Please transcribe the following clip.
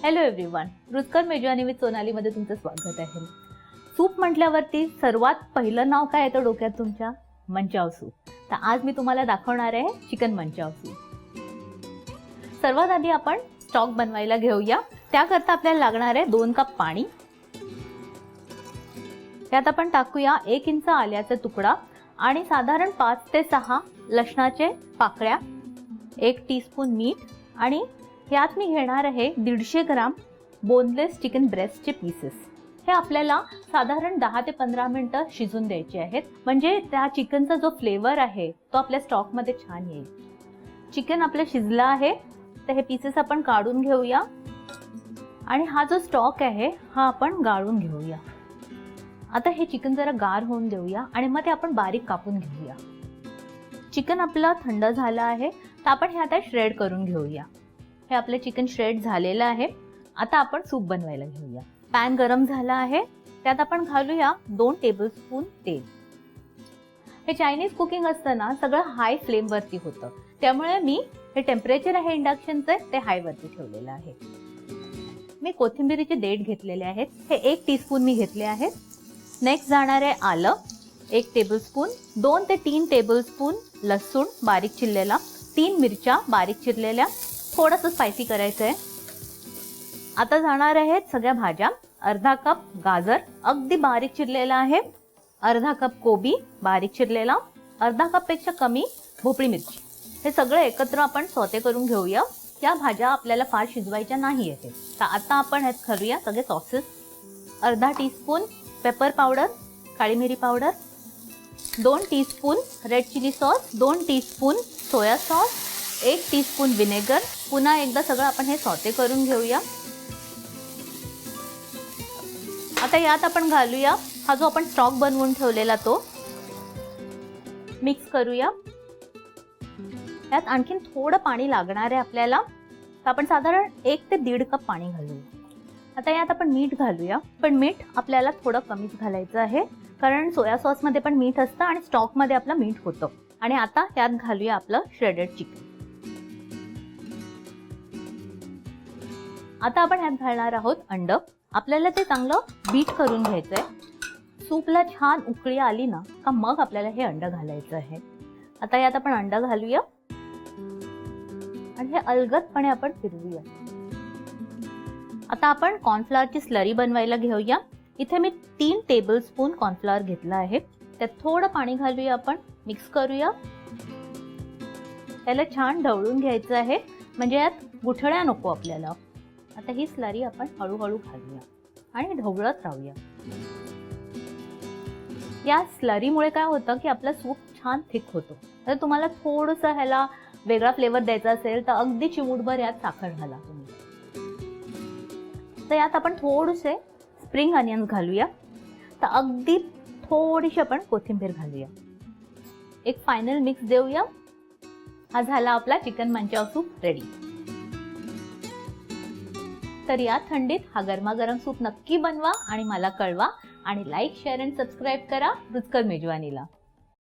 Hello everyone, रुचकर मेजवानी with Sonali मध्ये तुमचं स्वागत आहे. सूप म्हटल्यावरती सर्वात पहिलं नाव काय येतं डोक्यात तुमच्या? मंचाव सूप. तर आज मी तुम्हाला दाखवणार आहे चिकन मंचाव सूप. सर्वात आधी आपण स्टॉक बनवायला घेऊया. त्याकरता आपल्याला लागणार आहे 2 कप पाणी. त्यात आपण टाकूया 1 इंच आल्याचा तुकडा आणि साधारण 5 ते 6 लसणाचे पाकळ्या, 1 टीस्पून मीठ आणि यात मी घेणार आहे 150 ग्राम बोनलेस चिकन ब्रेस्टचे पीसेस. हे आपल्याला साधारण 10 ते 15 मिनिटं शिजून द्यायचे आहेत, म्हणजे त्या चिकनचा जो फ्लेवर आहे तो आपल्या स्टॉक मध्ये छान येईल. चिकन आपलं शिजलं आहे, तर हे पीसेस आपण काढून घेऊया आणि हा जो स्टॉक आहे हा आपण गाळून घेऊया. आता हे चिकन जरा गार होऊन देऊया आणि मग ते आपण बारीक कापून घेऊया. चिकन आपलं थंड झालं आहे, तर आपण हे आता श्रेड करून घेऊया. हे आपले चिकन श्रेड झालेलं आहे. आता आपण सूप बनवायला घेऊया. पॅन गरम झाला आहे, त्यात आपण घालूया 2 टेबलस्पून तेल. हे चायनीज कुकिंग असताना सगळं हाय फ्लेम वरती होतं, त्यामुळे मी हे टेम्परेचर आहे इंडक्शनचे ते हाय वरती ठेवलेलं आहे. मी कोथिंबीरीचे देठ घेतलेले आहेत, हे 1 टीस्पून मी घेतले आहेत. नेक्स्ट जाणार आहे आलं 1 टेबलस्पून, 2 ते 3 टेबलस्पून लसूण बारीक चिरलेला, 3 मिरच्या बारीक चिरलेल्या, थोडंसं स्पायसी करायचं आहे. आता जाणार आहेत सगळ्या भाज्या. अर्धा कप गाजर अगदी बारीक चिरलेला आहे, अर्धा कप कोबी बारीक चिरलेला, अर्धा कप पेक्षा कमी भोपळी मिरची. हे सगळं एकत्र आपण सॉते करून घेऊया. या भाज्या आपल्याला फार शिजवायच्या नाही आहेत. तर आता आपण ह्यात घालूया सगळे सॉसेस. अर्धा टीस्पून पेपर पावडर, काळी मिरी powder, 2 teaspoon red chilli sauce, 2 teaspoon soya sauce, 1 teaspoon vinegar. पुन्हा एकदा सगळं आपण हे सॉते करून घेऊया. आता यात आपण घालूया हा जो आपण स्टॉक बनवून ठेवलेला तो. मिक्स करूया. यात आणखीन थोडं पाणी लागणार आहे आपल्याला, तर आपण साधारण 1 ते 1.5 कप पाणी घालूया. आता यात आपण मीठ घालूया, पण मीठ आपल्याला थोडं कमीच घालायचं आहे, कारण सोया सॉस मध्ये पण मीठ असतं आणि स्टॉक मध्ये आपलं मीठ होतं. आणि आता यात घालूया आपलं श्रेडेड चिकन. आता आपण यात घालणार आहोत अंड. आपल्याला ते चांगलं बीट करून घ्यायचंय. सूपला छान उकळी आली ना का मग आपल्याला हे अंड घालायचं आहे. आता यात आपण अंड घालूया आणि हे अलगदपणे आपण फिरवूया. आता आपण कॉर्नफ्लॉवरची स्लरी बनवायला घेऊया. इथे मी 3 टेबलस्पून कॉर्नफ्लॉवर घेतला आहे. त्यात थोडं पाणी घालूया, आपण मिक्स करूया. त्याला छान ढवळून घ्यायचं आहे, म्हणजे यात गुठळ्या नको आपल्याला. आता ही स्लरी आपण हळूहळू घालूया आणि ढवळत राहूया. या स्लरीमुळे काय होतं की आपला सूप छान थिक होतो. तर तुम्हाला थोडंसं ह्याला वेगळा फ्लेवर द्यायचा असेल तर अगदी चिमूटभर यात साखर घाला तुम्ही. तर यात आपण थोडेसे स्प्रिंग अनियन्स घालूया. तर अगदी थोडीशी आपण कोथिंबीर घालूया. एक फायनल मिक्स देऊया. हा झाला आपला चिकन मंचाव सूप रेडी. तर या थंडीत हा गरमागरम सूप नक्की बनवा आणि मला कळवा. आणि लाईक, शेअर आणि सबस्क्राईब करा रुचकर मेजवानीला.